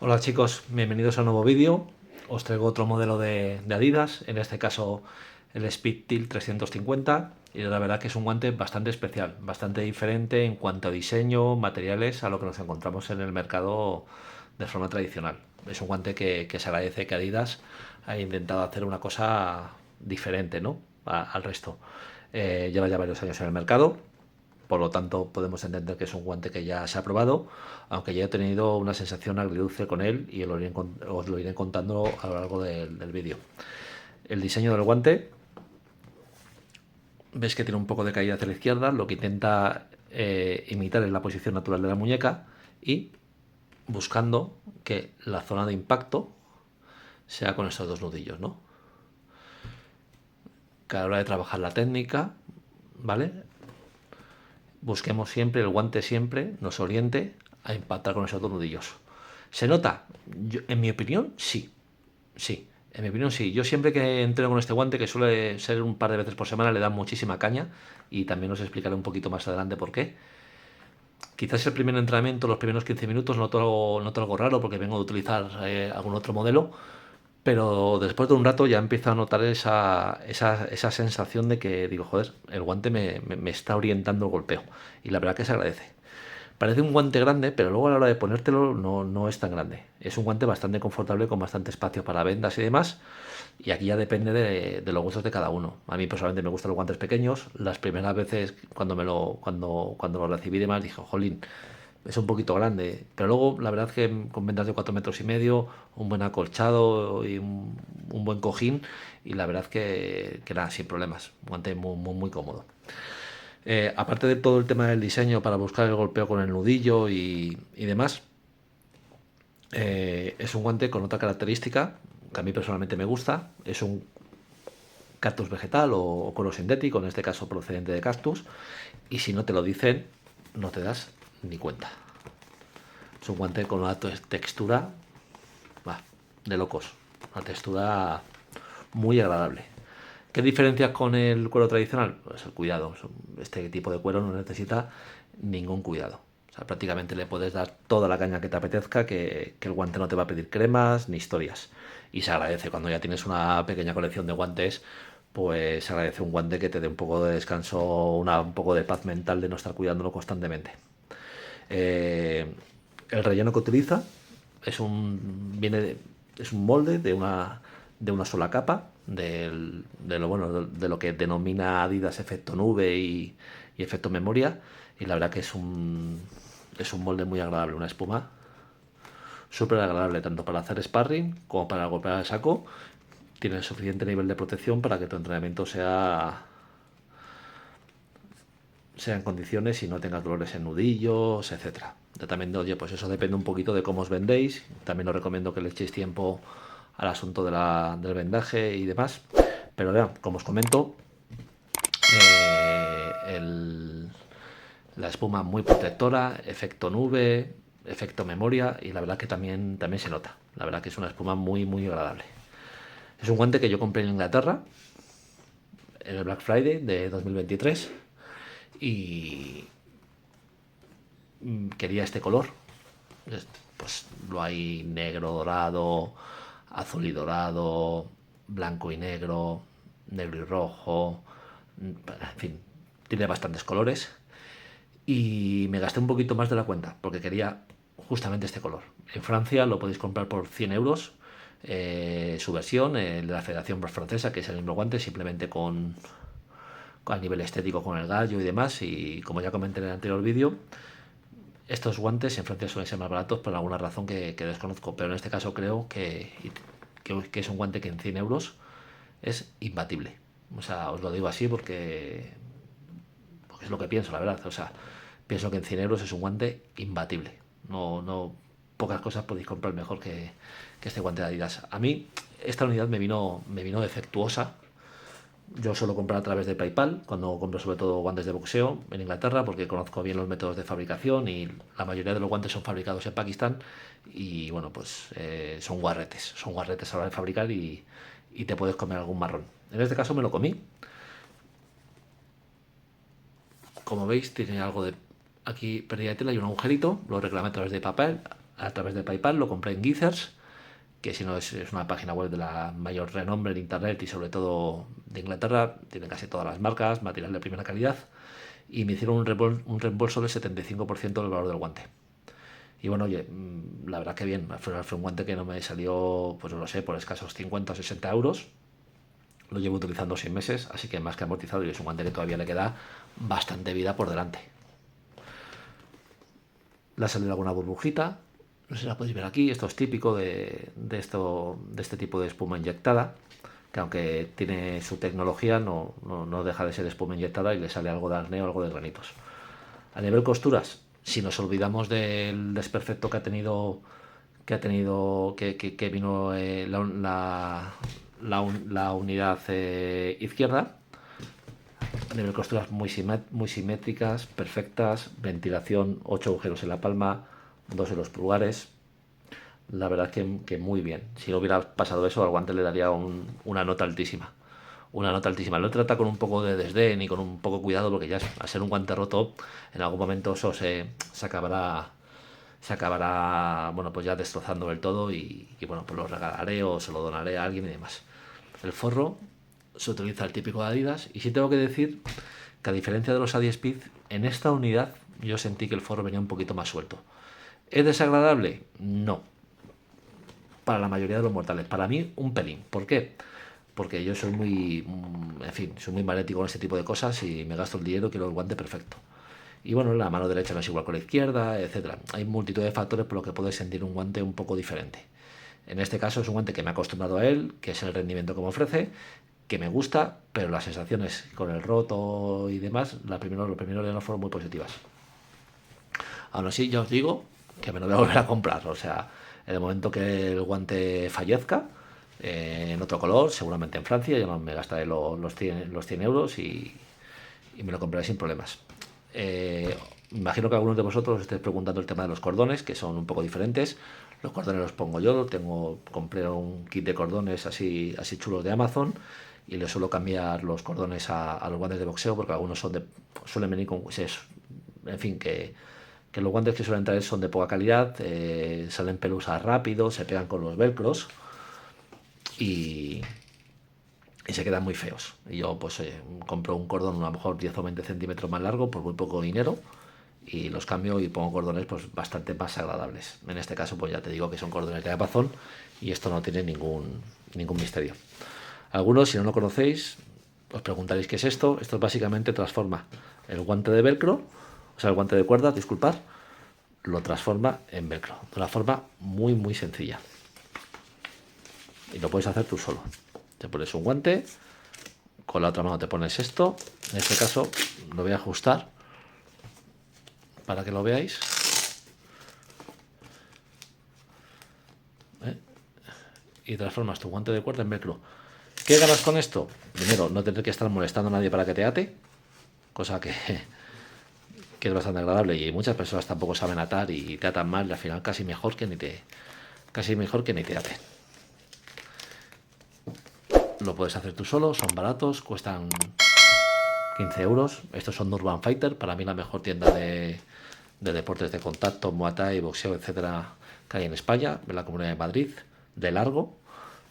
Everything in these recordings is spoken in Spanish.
Hola chicos, bienvenidos a un nuevo vídeo. Os traigo otro modelo de Adidas, en este caso el Speed Tilt 350, y la verdad que es un guante bastante especial, bastante diferente en cuanto a diseño, materiales, a lo que nos encontramos en el mercado de forma tradicional. Es un guante que se agradece que Adidas haya intentado hacer una cosa diferente, ¿no? Al resto. Lleva ya varios años en el mercado, por lo tanto, podemos entender que es un guante que ya se ha probado, aunque ya he tenido una sensación agridulce con él y os lo iré contando a lo largo del vídeo. El diseño del guante, ves que tiene un poco de caída hacia la izquierda, lo que intenta imitar es la posición natural de la muñeca y buscando que la zona de impacto sea con estos dos nudillos, ¿no? Que a la hora de trabajar la técnica, ¿vale? Busquemos siempre, el guante siempre nos oriente a impactar con esos dos nudillos. ¿Se nota? En mi opinión, sí. Sí, en mi opinión sí. Yo siempre que entreno con este guante, que suele ser un par de veces por semana, le dan muchísima caña y también os explicaré un poquito más adelante por qué. Quizás el primer entrenamiento, los primeros 15 minutos, noto algo raro porque vengo de utilizar algún otro modelo, pero después de un rato ya empiezo a notar esa sensación de que digo, joder, el guante me está orientando el golpeo. Y la verdad que se agradece. Parece un guante grande, pero luego a la hora de ponértelo no es tan grande. Es un guante bastante confortable con bastante espacio para vendas y demás. Y aquí ya depende de los gustos de cada uno. A mí personalmente me gustan los guantes pequeños. Las primeras veces cuando lo recibí y demás dije, jolín, es un poquito grande. Pero luego la verdad que con vendas de 4,5 metros, un buen acolchado y un buen cojín. Y la verdad que nada, sin problemas. Un guante muy cómodo. Aparte de todo el tema del diseño para buscar el golpeo con el nudillo y demás, es un guante con otra característica que a mí personalmente me gusta. Es un cactus vegetal o cuero sintético, en este caso procedente de cactus. Y si no te lo dicen, no te das ni cuenta. Es un guante con una textura bah, de locos. Una textura muy agradable. ¿Qué diferencias con el cuero tradicional? Pues el cuidado. Este tipo de cuero no necesita ningún cuidado. O sea, prácticamente le puedes dar toda la caña que te apetezca, que el guante no te va a pedir cremas ni historias. Y se agradece cuando ya tienes una pequeña colección de guantes, pues se agradece un guante que te dé un poco de descanso, un poco de paz mental de no estar cuidándolo constantemente. Eh, el relleno que utiliza es un molde de una sola capa de lo que denomina Adidas efecto nube y efecto memoria, y la verdad que es un molde muy agradable, una espuma súper agradable tanto para hacer sparring como para golpear el saco. Tiene el suficiente nivel de protección para que tu entrenamiento sea en condiciones y no tengas dolores en nudillos, etcétera. Yo también, oye, pues eso depende un poquito de cómo os vendéis. También os recomiendo que le echéis tiempo al asunto del vendaje y demás. Pero vean, como os comento, la espuma muy protectora, efecto nube, efecto memoria, y la verdad que también se nota. La verdad que es una espuma muy agradable. Es un guante que yo compré en Inglaterra en el Black Friday de 2023 y quería este color. Pues lo hay negro, dorado, azul y dorado, blanco y negro y rojo, en fin, tiene bastantes colores. Y me gasté un poquito más de la cuenta porque quería justamente este color. En Francia lo podéis comprar por 100 euros. Su versión de la Federación Francesa, que es el mismo guante, simplemente a nivel estético con el gallo y demás. Y como ya comenté en el anterior vídeo, estos guantes en Francia suelen ser más baratos por alguna razón que desconozco, pero en este caso creo que es un guante que en 100 euros es imbatible. O sea, os lo digo así porque es lo que pienso, la verdad. O sea, pienso que en 100 euros es un guante imbatible. No, pocas cosas podéis comprar mejor que este guante de Adidas. A mí esta unidad me vino defectuosa. Yo suelo comprar a través de PayPal, cuando compro sobre todo guantes de boxeo en Inglaterra, porque conozco bien los métodos de fabricación y la mayoría de los guantes son fabricados en Pakistán y bueno, pues son guarretes a la hora de fabricar y te puedes comer algún marrón. En este caso me lo comí. Como veis tiene algo de aquí pérdida de tela y un agujerito, lo reclamé a través de PayPal, a través de PayPal, lo compré en Geezers, que si no es una página web de la mayor renombre en internet y sobre todo de Inglaterra, tiene casi todas las marcas, material de primera calidad, y me hicieron un reembolso del 75% del valor del guante. Y bueno, oye, la verdad que bien, fue un guante que no me salió, pues no lo sé, por escasos 50 o 60 euros. Lo llevo utilizando 6 meses, así que más que amortizado, y es un guante que todavía le queda bastante vida por delante. Le ha salido alguna burbujita, no sé si la podéis ver aquí, esto es típico de este tipo de espuma inyectada, que aunque tiene su tecnología, no deja de ser espuma inyectada y le sale algo de arneo, algo de granitos. A nivel costuras, si nos olvidamos del desperfecto que vino la unidad izquierda, a nivel costuras muy simétricas, perfectas, ventilación, 8 agujeros en la palma, 2 en los pulgares. La verdad que muy bien. Si no hubiera pasado eso, al guante le daría una nota altísima. Una nota altísima. Lo trata con un poco de desdén y con un poco de cuidado, porque ya al ser un guante roto, en algún momento eso se acabará, bueno, pues ya destrozando del todo y bueno, pues lo regalaré o se lo donaré a alguien y demás. El forro se utiliza el típico de Adidas, y sí tengo que decir que a diferencia de los Adiespeed, en esta unidad yo sentí que el forro venía un poquito más suelto. ¿Es desagradable? No. Para la mayoría de los mortales. Para mí, un pelín. ¿Por qué? Porque yo soy muy, en fin, soy muy magnético con este tipo de cosas y me gasto el dinero, quiero el guante perfecto. Y bueno, la mano derecha no es igual con la izquierda, etcétera. Hay multitud de factores por los que puedes sentir un guante un poco diferente. En este caso es un guante que me he acostumbrado a él, que es el rendimiento que me ofrece, que me gusta, pero las sensaciones con el roto y demás, lo primero ya no fueron muy positivas. Aún así, ya os digo que me lo voy a volver a comprar. O sea, en el momento que el guante fallezca, en otro color, seguramente en Francia, yo no me gastaré los 100 euros y me lo compraré sin problemas. Imagino que algunos de vosotros os estéis preguntando el tema de los cordones, que son un poco diferentes. Los cordones los pongo yo, compré un kit de cordones así chulos de Amazon y le suelo cambiar los cordones a los guantes de boxeo, porque algunos suelen venir con, en fin, que los guantes que suelen traer son de poca calidad, salen pelusas rápido, se pegan con los velcros y se quedan muy feos. Y yo pues compro un cordón a lo mejor 10 o 20 centímetros más largo por muy poco dinero y los cambio y pongo cordones pues bastante más agradables. En este caso pues ya te digo que son cordones de Amazon y esto no tiene ningún misterio. Algunos, si no lo conocéis, os preguntaréis qué es esto. Esto básicamente transforma el guante de velcro, o sea, el guante de cuerda, disculpad, lo transforma en velcro de una forma muy muy sencilla. Y lo puedes hacer tú solo. Te pones un guante, con la otra mano te pones esto. En este caso lo voy a ajustar para que lo veáis. Y transformas tu guante de cuerda en velcro. ¿Qué ganas con esto? Primero, no tener que estar molestando a nadie para que te ate, cosa que es bastante agradable, y muchas personas tampoco saben atar y te atan mal y al final casi mejor que ni te aten. Lo puedes hacer tú solo, son baratos, cuestan 15 euros. Estos son Urban Fighter, para mí la mejor tienda de deportes de contacto, Muay Thai, boxeo, etcétera, que hay en España, en la Comunidad de Madrid, de largo,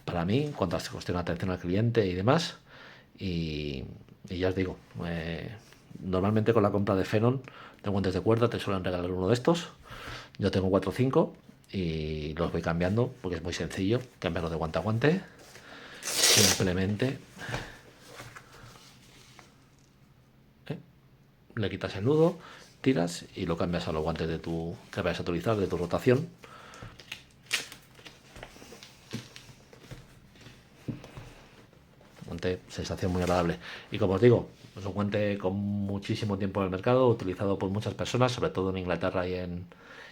para mí, en cuanto a cuestión de atención al cliente y demás. Y ya os digo, normalmente con la compra de Phenon de guantes de cuerda te suelen regalar uno de estos. Yo tengo 4 o 5 y los voy cambiando porque es muy sencillo cambiarlo de guante a guante. Simplemente le quitas el nudo, tiras y lo cambias a los guantes que vayas a utilizar, de tu rotación. Guante, sensación muy agradable. Y como os digo, es un guante con muchísimo tiempo en el mercado, utilizado por muchas personas, sobre todo en Inglaterra y en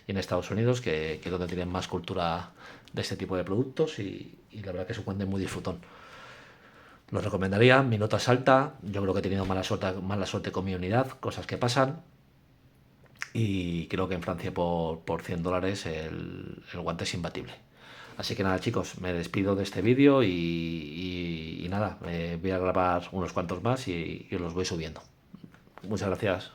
Estados Unidos, que es donde tienen más cultura de este tipo de productos, y la verdad que es un guante muy disfrutón. Lo recomendaría, mi nota es alta, yo creo que he tenido mala suerte con mi unidad, cosas que pasan, y creo que en Francia por 100 dólares el guante es imbatible. Así que nada, chicos, me despido de este vídeo y nada, voy a grabar unos cuantos más y los voy subiendo. Muchas gracias.